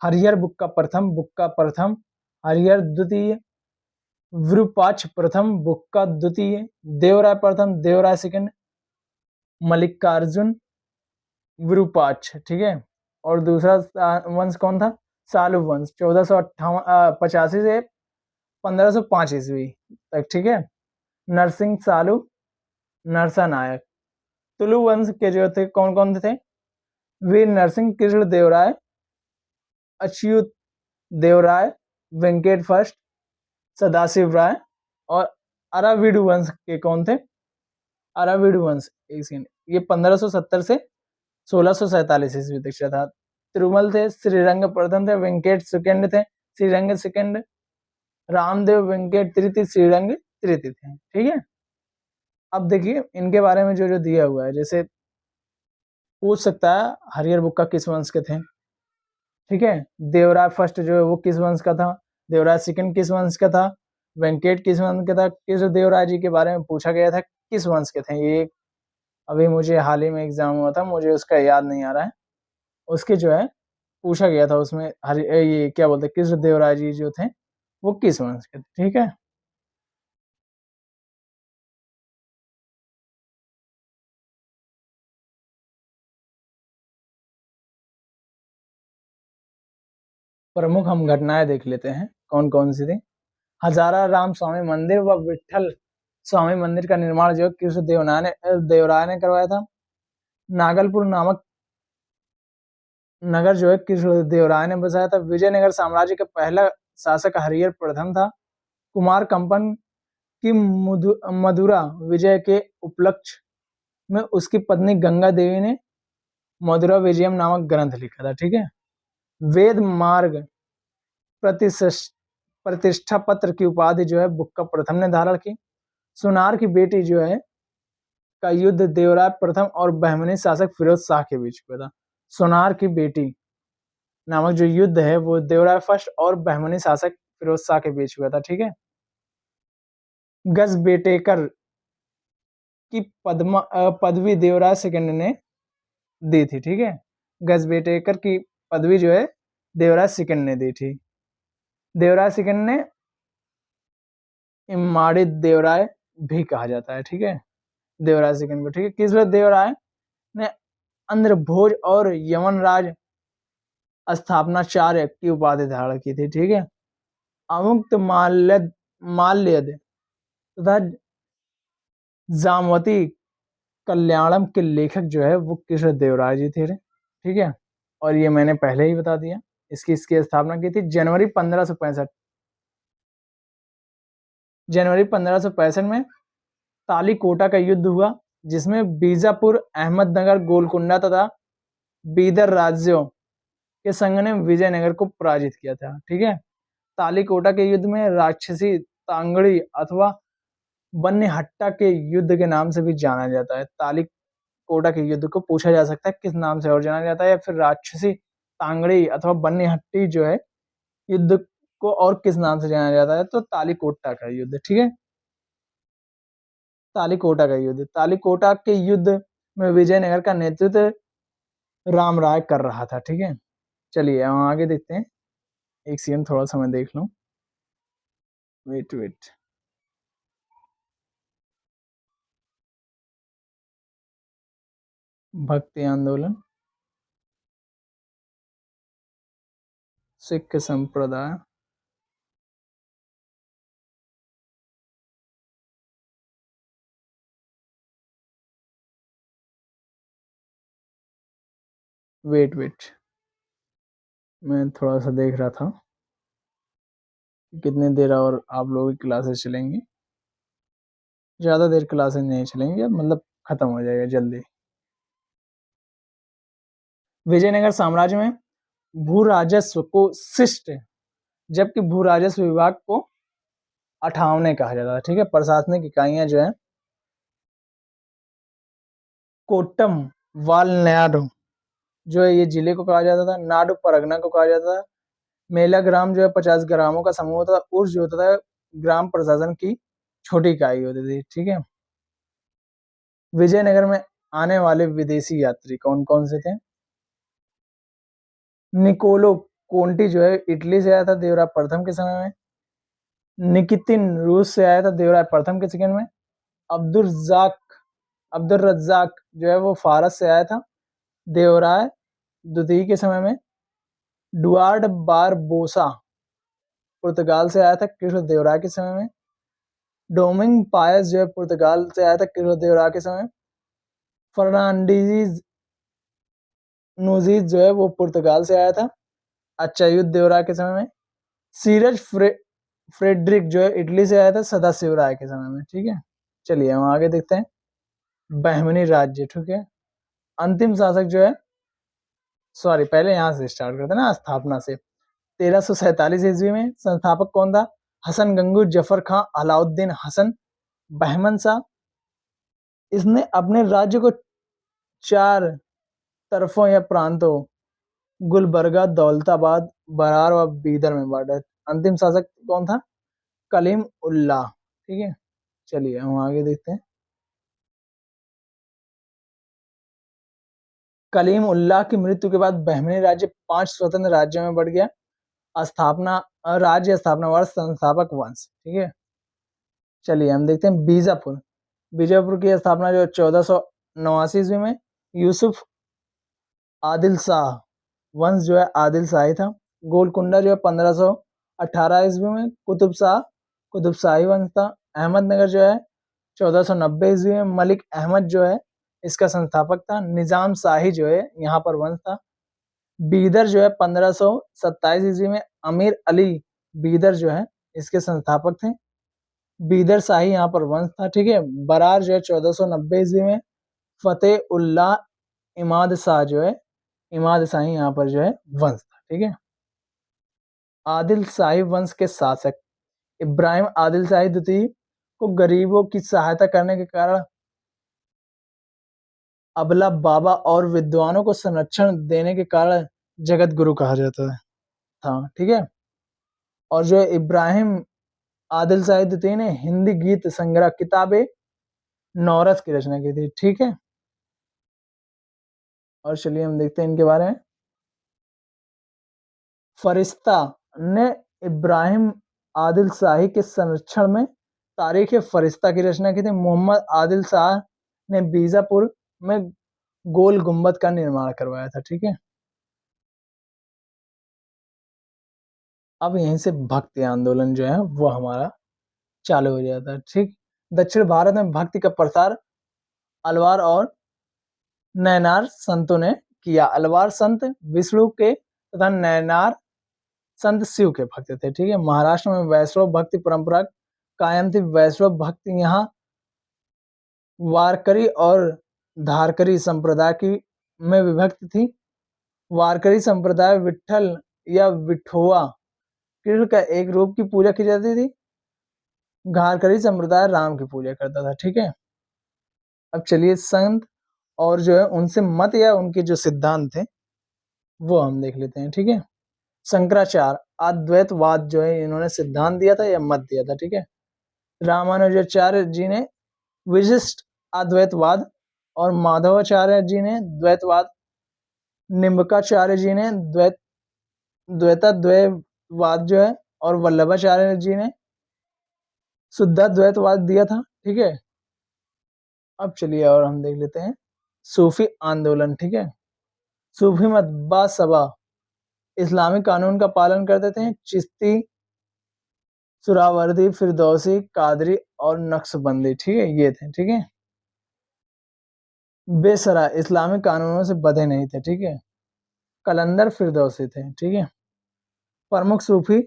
बुक का प्रथम, हरिहर द्वितीय, विरूपाक्ष प्रथम, बुक का द्वितीय, देवराय प्रथम, देवराय सेकंड, मल्लिकार्जुन विरूपाक्ष, ठीक है। और दूसरा वंश कौन था? सालु वंश 1485 से 1505 ईस्वी तक, ठीक है। नरसिंह सालु, नरसा नायक। तुलु वंश के जो थे कौन कौन थे? वीर नरसिंह, कृष्ण देवराय, अच्युत देवराय, वेंकट फर्स्ट, सदाशिव राय। और अराविड वंश के कौन थे? अराविड वंश ये 1570 से 1647 ईस्वी तक चला था। तिरुमल थे, श्रीरंग प्रथम थे, वेंकट सेकंड थे, श्रीरंग सेकंड, रामदेव वेंकट तृतीय, श्रीरंग तृतीय थे, ठीक है। अब देखिए इनके बारे में जो जो दिया हुआ है, जैसे पूछ सकता है हरिहर बुक्का किस वंश के थे, ठीक है। देवराय फर्स्ट जो है वो किस वंश का था, देवराय सेकंड किस वंश का था, वेंकट किस वंश का था, कृष्ण देवराय जी के बारे में पूछा गया था किस वंश के थे। ये अभी मुझे हाल ही में एग्जाम हुआ था, मुझे उसका याद नहीं आ रहा है। उसके जो है पूछा गया था उसमें ये क्या बोलते कृष्ण देवराय जी जो थे वो किस वंश के थे, ठीक है। प्रमुख हम घटनाएं देख लेते हैं कौन कौन सी थी। हजारा राम स्वामी मंदिर व विठल स्वामी मंदिर का निर्माण जो कृष्ण देवराय ने करवाया था। नागलपुर नामक नगर जो है कृष्ण देवराय ने बसाया था। विजयनगर साम्राज्य का पहला शासक हरिहर प्रथम था। कुमार कंपन की मधुरा विजय के उपलक्ष्य में उसकी पत्नी गंगा देवी ने मधुरा विजयम नामक ग्रंथ लिखा था, ठीक है। वेद मार्ग प्रतिष्ठा पत्र की उपाधि जो है बुक्का प्रथम ने धारण की। सुनार की बेटी जो है का युद्ध देवराय प्रथम और बहमनी शासक फिरोज शाह के बीच हुआ था। सोनार की बेटी नामक जो युद्ध है वो देवराय फर्स्ट और बहमनी शासक फिरोज शाह के बीच हुआ था, ठीक है। गजबेटेकर की पदवी देवराय सेकंड ने दी थी, ठीक है। गजबेटेकर की पदवी जो है देवराय सेकंड ने दी थी। देवराय सेकंड ने इमाड़ी देवराय भी कहा जाता है, ठीक है, देवराय सेकंड को, ठीक है। कृष्ण देवराय ने अंध्रभोज और यमनराज स्थापनाचार्य की उपाधि धारण की थी, ठीक है। अमुक्त माल्यद तथा जामवती कल्याणम के लेखक जो है वो कृष्ण देवराय जी थे, ठीक है। और ये मैंने पहले ही बता दिया। इसकी स्थापना की थी जनवरी 1565। जनवरी 1565 में तालीकोटा का युद्ध हुआ, जिसमें बीजापुर, अहमदनगर, गोलकुंडा तथा बीदर राज्यों के संघ ने विजयनगर को पराजित किया था, ठीक है। तालीकोटा के युद्ध में राक्षसी तांगड़ी अथवा बन्नीहट्टा के युद्ध के नाम से भी जाना जाता है। तालीकोटा के युद्ध को पूछा जा सकता है किस नाम से और जाना जाता है, या फिर राक्षसी तांगड़ी अथवा बन्नीहट्टी जो है युद्ध को और किस नाम से जाना जाता है, तो तालीकोटा का युद्ध, ठीक है। तालीकोटा का युद्ध, तालीकोटा के युद्ध में विजयनगर का नेतृत्व राम राय कर रहा था, ठीक है। चलिए हम आगे देखते हैं। एक सेकंड थोड़ा सा मैं देख लूं, वेट। भक्ति आंदोलन, सिख संप्रदाय, वेट मैं थोड़ा सा देख रहा था कितनी देर और आप लोगों की क्लासेस चलेंगी। ज्यादा देर क्लासेस नहीं चलेंगी, मतलब खत्म हो जाएगा जल्दी। विजयनगर साम्राज्य में भू राजस्व को शिष्ट, जबकि भू राजस्व विभाग को अठावने कहा जाता है, ठीक है। प्रशासनिक इकाइयां जो है कोट्टम वालनाडु जो है ये जिले को कहा जाता था, नाडु परगना को कहा जाता था। मेला ग्राम जो है 50 ग्रामों का समूह होता था। उर्स जो होता था ग्राम प्रशासन की छोटी इकाई होती थी, ठीक है। विजयनगर में आने वाले विदेशी यात्री कौन कौन से थे? निकोलो कोंटी जो है इटली से आया था देवराय प्रथम के समय में। निकितिन रूस से आया था देवराय प्रथम के सेकंड में। अब्दुर्रज़ाक अब्दुल रज्जाक जो है वो फारस से आया था देवराय द्वितीय के समय में। डुआर्ड बारबोसा पुर्तगाल से आया था कृष्ण देवराय के समय में। डोमिंग पायस जो है पुर्तगाल से आया था कृष्ण देवराय के समय में। फर्नांडीज नूजीज जो है वो पुर्तगाल से आया था अच्युत देवराय के समय में। सीरज फ्रेडरिक जो है इटली से आया था सदाशिव राय के समय में। ठीक है, चलिए हम आगे देखते हैं। बहमनी राज्य, ठीक है। अंतिम शासक जो है, सॉरी पहले यहाँ से स्टार्ट करते हैं ना, स्थापना से। 1347 ईस्वी में संस्थापक कौन था? हसन गंगू जफर खां अलाउद्दीन हसन बहमन शाह। इसने अपने राज्य को 4 तरफों या प्रांतों गुलबर्गा, दौलताबाद, बरार और बीदर में बांटा। अंतिम शासक कौन था? कलीम उल्लाह। ठीक है, चलिए हम आगे देखते हैं। कलीम उल्लाह की मृत्यु के बाद बहमनी राज्य 5 स्वतंत्र राज्यों में बढ़ गया। राज्य स्थापना वर्ष संस्थापक वंश। ठीक है, चलिए हम देखते हैं बीजापुर। बीजापुर की स्थापना जो 1489 ईस्वी में यूसुफ आदिल शाह वंश जो है आदिल शाही था। गोलकुंडा जो है 1518 ईस्वी में कुतुब शाही वंश था। अहमदनगर जो है 1490 ईस्वी में मलिक अहमद जो है इसका संस्थापक था। निजाम शाही जो है यहाँ पर वंश था। बीदर जो है 1527 ईस्वी में अमीर अली बीदर जो है इसके संस्थापक थे। बीदर शाही यहाँ पर वंश था। ठीक है, बरार जो है 1490 ईस्वी में फतेह उल्लाह इमाद शाह जो है इमाद शाही यहाँ पर जो है वंश था। ठीक है, आदिल शाही वंश के शासक इब्राहिम आदिल शाही द्वितीय को गरीबों की सहायता करने के कारण अबला बाबा और विद्वानों को संरक्षण देने के कारण जगत गुरु कहा जाता था। ठीक है, और जो इब्राहिम आदिल शाही द्वितीय ने हिंदी गीत संग्रह किताबे नौरस की रचना की थी। ठीक है, और चलिए हम देखते हैं इनके बारे में। फरिश्ता ने इब्राहिम आदिल शाही के संरक्षण में तारीख फरिश्ता की रचना की थी। मोहम्मद आदिल शाह ने बीजापुर में गोल गुंबद का निर्माण करवाया था। ठीक है, अब यहीं से भक्ति आंदोलन जो है वो हमारा चालू हो जाता है। ठीक, दक्षिण भारत में भक्ति का प्रसार अलवार और नैनार संतों ने किया। अलवार संत विष्णु के तथा नैनार संत शिव के भक्त थे। ठीक है, महाराष्ट्र में वैष्णव भक्ति परंपरा कायम थी। वैष्णव भक्ति यहाँ वारकरी और धारकरी संप्रदाय की में विभक्त थी। वारकरी संप्रदाय विठल या विठोवा कृष्ण का एक रूप की पूजा की जाती थी। घारकरी संप्रदाय राम की पूजा करता था। ठीक है, अब चलिए संत और जो है उनसे मत या उनके जो सिद्धांत थे वो हम देख लेते हैं। ठीक है, शंकराचार्य अद्वैतवाद जो है इन्होंने सिद्धांत दिया था या मत दिया था। ठीक है, रामानुजाचार्य जी ने विशिष्ट अद्वैतवाद और माधवाचार्य जी ने द्वैतवाद। निम्बकाचार्य जी ने द्वैतवाद जो है और वल्लभाचार्य जी ने शुद्धाद्वैतवाद दिया था। ठीक है, अब चलिए और हम देख लेते हैं सूफी आंदोलन। ठीक है, सूफी मत बासबा इस्लामिक कानून का पालन करते थे। चिश्ती, सुरावर्दी, फिरदौसी, कादरी और नक्शबंदी। ठीक है, ये थे। ठीक है, बेसरा इस्लामिक कानूनों से बधे नहीं थे। ठीक है, कलंदर फिरदौसी थे। ठीक है, प्रमुख सूफी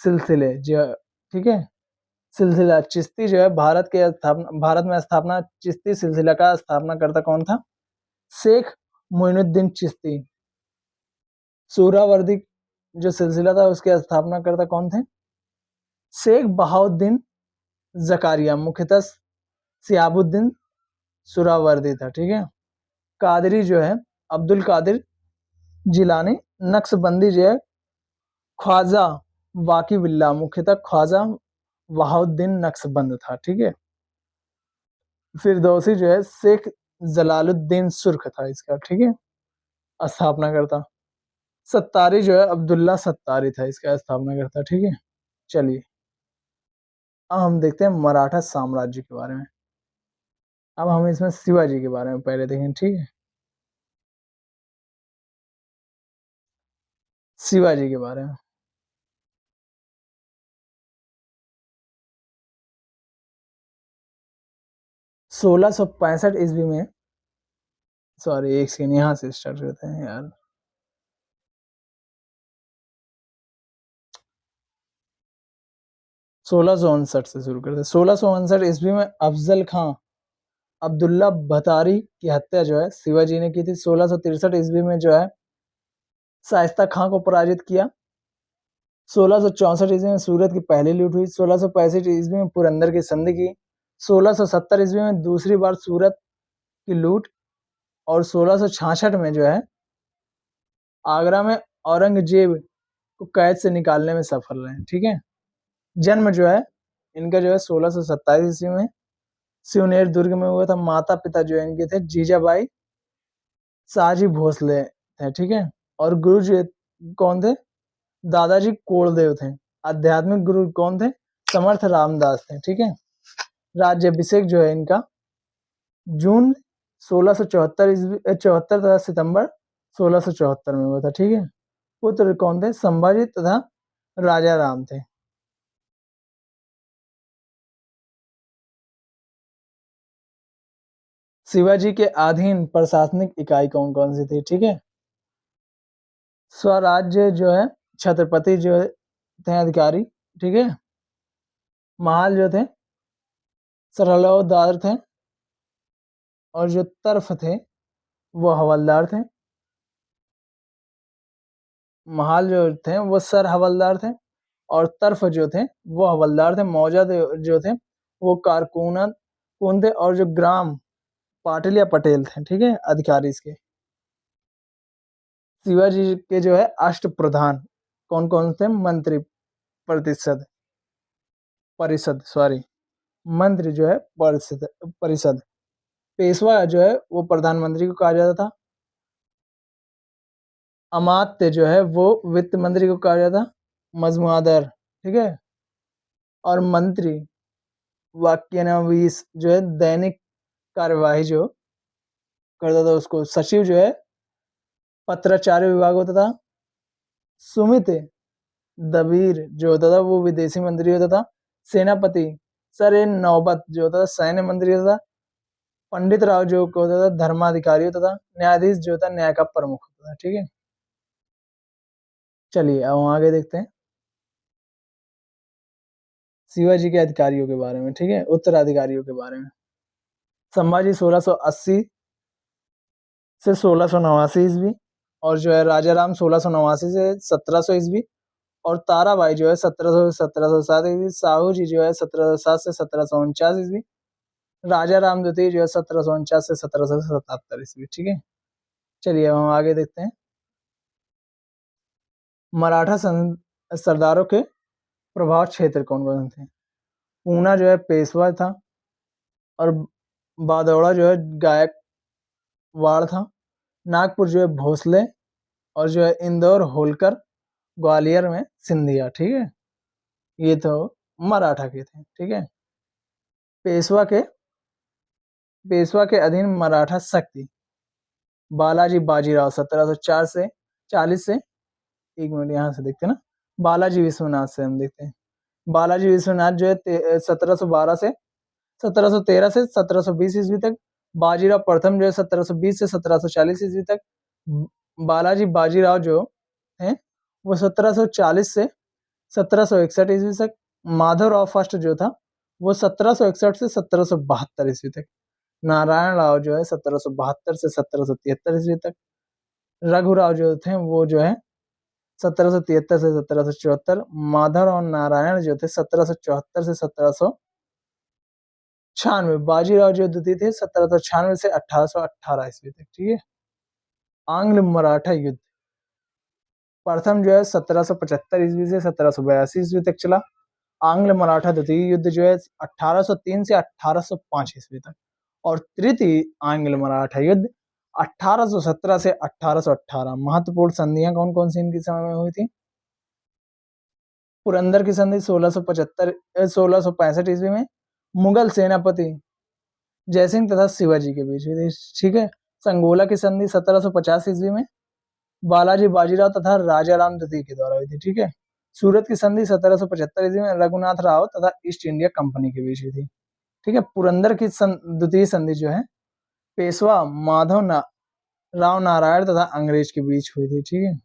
सिलसिले जो, ठीक है, सिलसिला चिश्ती जो है भारत में स्थापना चिश्ती सिलसिला का स्थापना करता कौन था? शेख मोइनुद्दीन चिश्ती। सूरावर्दी जो सिलसिला था उसके स्थापना करता कौन थे? शेख बहाउद्दीन जकारिया। मुख्यतः सियाबुद्दीन सुरावर्दी था। ठीक है, कादरी जो है अब्दुल कादिर जिलानी। नक्शबंदी जो है ख्वाजा वाकी बिल्ला। मुख्यतः ख्वाजा वहाउद्दीन नक्शबंद था। ठीक है, फिरदौसी जो है शेख जलालुद्दीन सुर्ख था इसका, ठीक है, स्थापना करता। सत्तारी जो है अब्दुल्ला सत्तारी था इसका स्थापना करता, ठीक है। चलिए अब हम देखते हैं मराठा साम्राज्य के बारे में। अब हम इसमें शिवाजी के बारे में पहले देखें, ठीक है। शिवाजी के बारे में 1665 ईस्वी में, सॉरी एक सेकंड यहाँ से स्टार्ट करते हैं यार। 1659 से शुरू करते हैं। 1659 ईस्वी में अफजल खां अब्दुल्ला भतारी की हत्या जो है शिवाजी ने की थी। 1663 ईस्वी में जो है शाइस्ता खां को पराजित किया। 1664 ईस्वी में सूरत की पहली लूट हुई। 1665 ईस्वी में पुरंदर की संधि की। 1670 ईस्वी में दूसरी बार सूरत की लूट, और 1666 में जो है आगरा में औरंगजेब को कैद से निकालने में सफल रहे, ठीक है। जन्म जो है इनका जो है 1627 ईस्वी में सिवनेर दुर्ग में हुआ था। माता पिता जो है इनके थे जीजाबाई शाहजी भोसले थे, ठीक है। और गुरु जी कौन थे? दादाजी कोलदेव थे। आध्यात्मिक गुरु कौन थे? समर्थ रामदास थे, ठीक है। राज्याभिषेक जो है इनका जून 1674 ईस्वी 74 तथा सितंबर 1674 में हुआ था, ठीक है। पुत्र कौन थे? संभाजी तथा राजा राम थे। शिवाजी के अधीन प्रशासनिक इकाई कौन कौन सी थी, ठीक है। स्वराज्य जो है छत्रपति जो थे अधिकारी, ठीक है। महाल जो थे सरहलदार थे, और जो तर्फ थे वो हवलदार थे। महाल जो थे वो सर हवलदार थे, और तर्फ जो थे वो हवलदार थे। मौजा जो थे वो कारकुन थे, और जो ग्राम पाटिल या पटेल थे, ठीक है, अधिकारी इसके। शिवाजी के जो है अष्ट प्रधान कौन कौन थे? मंत्री परिषद सॉरी मंत्री जो है परिषद। पेशवा जो है वो प्रधानमंत्री को कहा जाता था। अमात्य जो है वो वित्त मंत्री को कहा जाता, मजमुआदार, ठीक है। और मंत्री वाक्यनावीस जो है दैनिक कार्यवाही जो करता था उसको। सचिव जो है पत्राचार विभाग होता था। सुमित दबीर जो होता था वो विदेशी मंत्री होता था। सेनापति सर ए नौबत जो होता था सैन्य मंत्री होता था। पंडित राव जो होता था धर्माधिकारी होता था। न्यायाधीश जो होता न्याय का प्रमुख होता था, ठीक है। चलिए अब आगे देखते हैं शिवाजी के अधिकारियों के बारे में, ठीक है, उत्तराधिकारियों के बारे में। संभाजी 1680 से 1689 ईस्वी, और जो है राजा राम 1689 से 1700 ईस्वी, और ताराबाई जो है 1700 से 1707 ईस्वी। साहू जी जो है 1707 से 1749 ईस्वी। राजा राम द्वितीय जो है 1749 से 1777 ईस्वी, ठीक है। चलिए हम आगे देखते हैं मराठा सरदारों के प्रभाव क्षेत्र कौन कौन थे। पूना जो है पेशवा था, और बादौड़ा जो है गायकवाड़ था। नागपुर जो है भोसले, और जो है इंदौर होलकर। ग्वालियर में सिंधिया, ठीक है। ये तो मराठा के थे, ठीक है। पेशवा के अधीन मराठा शक्ति बालाजी बाजीराव 1704 से 40 से, एक मिनट यहाँ से देखते हैं ना, बालाजी विश्वनाथ से हम देखते हैं। बालाजी विश्वनाथ जो है 1712 से 1713 से 1720 ईस्वी तक। बाजीराव प्रथम जो है 1720 से 1740 ईस्वी तक। बालाजी बाजीराव जो है वो 1740 से 1761 ईस्वी तक। माधवराव फर्स्ट जो था वो 1761 से 1772 ईस्वी तक। नारायण राव जो है 1772 से 1773 ईस्वी तक। रघुराव जो थे वो जो है 1773 से 1774। माधवराव नारायण जो थे 1774 से 1796। बाजीराव जो द्वितीय थे 1796 से 1818 ईस्वी तक, ठीक है। आंग्ल मराठा युद्ध प्रथम जो है 1775 ईस्वी से 1782 ईस्वी तक चला। आंग्ल मराठा द्वितीय युद्ध जो है 1803 से 1805 ईस्वी तक। और तृतीय आंग्ल मराठा युद्ध 1817 से 1818। महत्वपूर्ण संधियां कौन कौन सी इनके समय में हुई थी? पुरंदर की संधि 1665 ईस्वी में मुगल सेनापति जयसिंह तथा शिवाजी के बीच हुई थी। ठीक है। संगोला की संधि 1750 ईस्वी में बालाजी बाजीराव तथा राजा राम द्वितीय के द्वारा हुई थी। ठीक है। सूरत की संधि 1775 ईस्वी में रघुनाथ राव तथा ईस्ट इंडिया कंपनी के बीच हुई थी। ठीक है। पुरंदर की द्वितीय संधि जो है पेशवा राव नारायण तथा अंग्रेज के बीच हुई थी। ठीक है।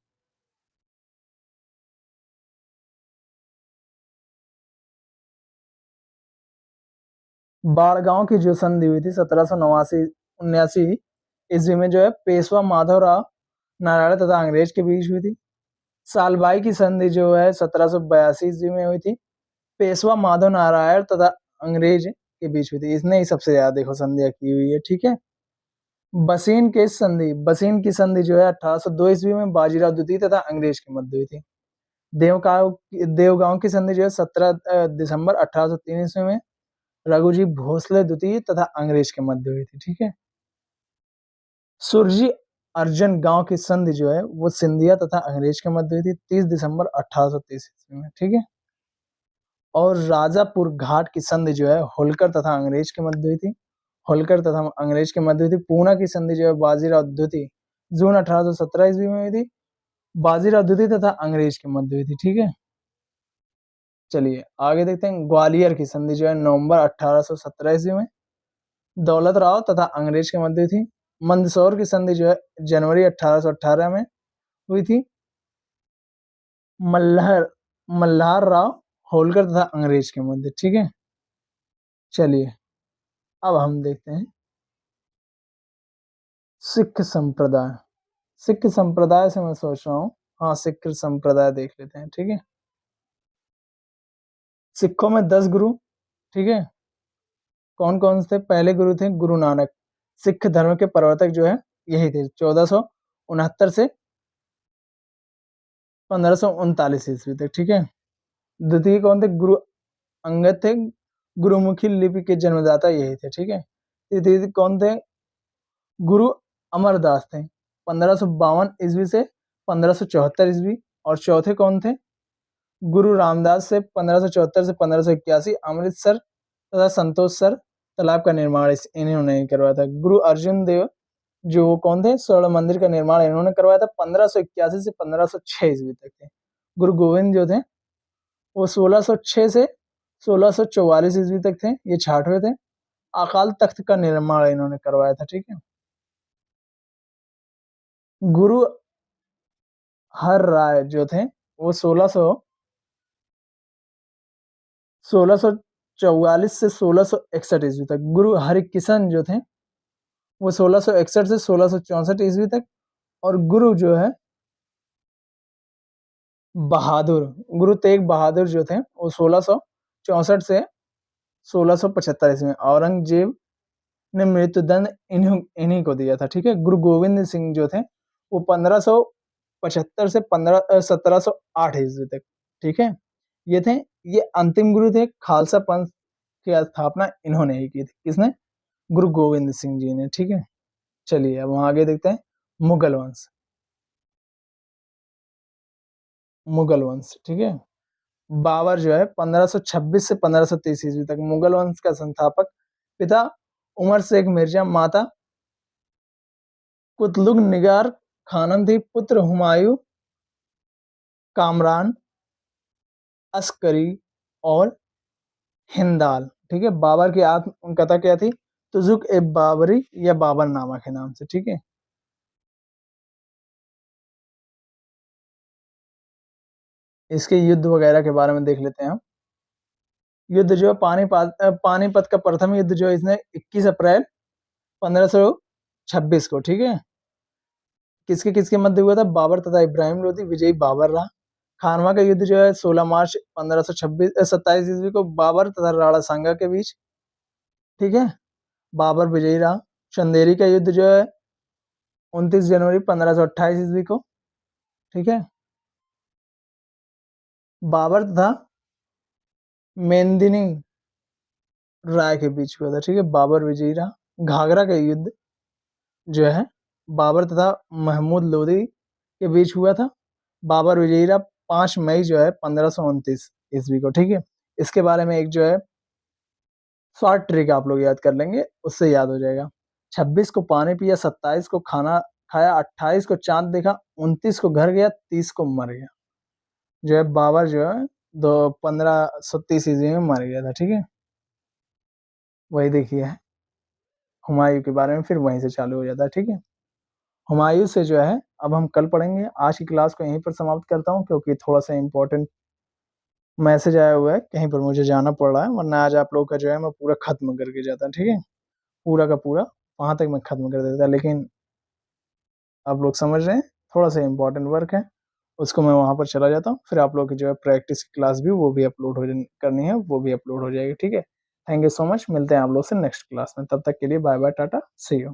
बाड़गांव की जो संधि हुई थी 1789 ईस्वी में जो है पेशवा माधवराव नारायण तथा अंग्रेज के बीच हुई थी। सालबाई की संधि जो है 1782 ईस्वी में हुई थी, पेशवा माधव नारायण तथा अंग्रेज के बीच हुई थी। इसने ही सबसे ज्यादा देखो संधियां की हुई है। ठीक है। बसीन की संधि जो है 1802 ईस्वी में बाजीराव द्वितीय तथा अंग्रेज के मध्य हुई थी। देवगांव की संधि जो है 17 दिसंबर 1803 ईस्वी में रघुजी भोसले द्वितीय तथा अंग्रेज के मध्य हुई थी। ठीक है। सुरजी अर्जन गांव की संधि जो है वो सिंधिया तथा अंग्रेज के मध्य हुई थी 30 दिसंबर 1830 ईस्वी में। ठीक है। और राजापुर घाट की संधि जो है होलकर तथा अंग्रेज के मध्य हुई थी। होलकर तथा अंग्रेज के मध्य हुई थी। पूना की संधि जो है बाजीराव द्वितीय जून 1817 ईस्वी में हुई थी, बाजीराव द्वितीय तथा अंग्रेज के मध्य हुई थी। ठीक है। चलिए आगे देखते हैं। ग्वालियर की संधि जो है नवंबर 1817 ईस्वी में दौलत राव तथा अंग्रेज के मध्य हुई थी। मंदसौर की संधि जो है जनवरी 1818 में हुई थी, मल्हार राव होलकर तथा अंग्रेज के मध्य। ठीक है। चलिए अब हम देखते हैं सिख संप्रदाय। सिख संप्रदाय से मैं सोच रहा हूँ, हाँ सिख संप्रदाय देख लेते हैं। ठीक है। सिखों में 10 गुरु। ठीक है। कौन कौन से? पहले गुरु थे गुरु नानक, सिख धर्म के प्रवर्तक जो है यही थे, 1469 से 1539 ईस्वी तक। ठीक है। द्वितीय कौन थे? गुरु अंगद थे, गुरुमुखी लिपि के जन्मदाता यही थे। ठीक है। तृतीय कौन थे? गुरु अमरदास थे, 1552 ईस्वी से 1574 ईस्वी। और चौथे कौन थे? गुरु रामदास से 1574 से 1581। अमृतसर तथा संतोष सर तालाब का निर्माण इन्होंने करवाया था। गुरु अर्जुन देव जो कौन थे? स्वर्ण मंदिर का निर्माण इन्होंने करवाया था, 1581 से 1506 ईस्वी तक थे। गुरु गोविंद जो थे वो 1606 से 1644 ईस्वी तक थे, ये 66वें थे। अकाल तख्त का निर्माण इन्होंने करवाया था। ठीक है। गुरु हर राय जो थे वो 1644 से 1661 ईस्वी तक। गुरु हरिकिशन जो थे वो 1661 से 1664 ईस्वी तक। और गुरु जो है बहादुर, गुरु तेग बहादुर जो थे वो 1664 से 1675 ईस्वी में। औरंगजेब ने मृत्युदंड इन्हीं को दिया था। ठीक है। गुरु गोविंद सिंह जो थे वो 1575 से 1708 ईस्वी तक। ठीक है। ये थे, ये अंतिम गुरु थे। खालसा पंथ की स्थापना इन्होंने ही की थी। किसने? गुरु गोविंद सिंह जी ने। ठीक है। चलिए अब हम आगे देखते हैं मुगल वंश। मुगल वंश। ठीक है। बाबर जो है 1526 से 1530 ईस्वी तक मुगल वंश का संस्थापक। पिता उमर शेख मिर्जा, माता कुतलुग निगार खानम थी, पुत्र हुमायूं, कामरान, अस्करी और हिंदाल। ठीक है। बाबर की आत्मकथा क्या थी? तुजुक ए बाबरी या बाबरनामा के नाम से। ठीक है। इसके युद्ध वगैरह के बारे में देख लेते हैं हम। युद्ध जो है पानीपत का प्रथम युद्ध जो है इसने 21 अप्रैल 1526 को। ठीक है। किसके किसके मध्य हुआ था? बाबर तथा इब्राहिम लोधी, विजयी बाबर रहा। खानवा का युद्ध जो है 16 मार्च 1527 ईस्वी को बाबर तथा राणा सांगा के बीच। ठीक है। बाबर विजयी रहा। चंदेरी का युद्ध जो है 29 जनवरी 1528 ईस्वी को। ठीक है। बाबर तथा मेंदिनी राय के बीच हुआ था। ठीक है। बाबर विजयी रहा। घाघरा का युद्ध जो है बाबर तथा महमूद लोदी के बीच हुआ था। बाबर विजयी रहा 5 मई जो है 1529 ईस्वी को, ठीक है। इसके बारे में एक जो है शॉर्ट ट्रिक आप लोग याद कर लेंगे, उससे याद हो जाएगा। 26 को पानी पिया, 27 को खाना खाया, 28 को चांद देखा, 29 को घर गया, 30 को मर गया। जो है बाबर जो है 1530 ईस्वी में मर गया था, ठीक है। वही देखिए है हुमायूं के बारे में, फिर वहीं से चालू हो जाता है, ठीक है। हुमायूं से जो है अब हम कल पढ़ेंगे। आज की क्लास को यहीं पर समाप्त करता हूँ, क्योंकि थोड़ा सा इम्पोर्टेंट मैसेज आया हुआ है, कहीं पर मुझे जाना पड़ रहा है, वरना आज आप लोग का जो है मैं पूरा खत्म करके जाता, ठीक है। पूरा का पूरा वहां तक मैं खत्म कर देता, लेकिन आप लोग समझ रहे हैं थोड़ा सा इम्पोर्टेंट वर्क है, उसको मैं वहां पर चला जाता हूँ। फिर आप लोग की जो है प्रैक्टिस की क्लास भी वो भी अपलोड हो करनी है, वो भी अपलोड हो जाएगी, ठीक है। थैंक यू सो मच, मिलते हैं आप लोग से नेक्स्ट क्लास में। तब तक के लिए bye bye, tata, see you.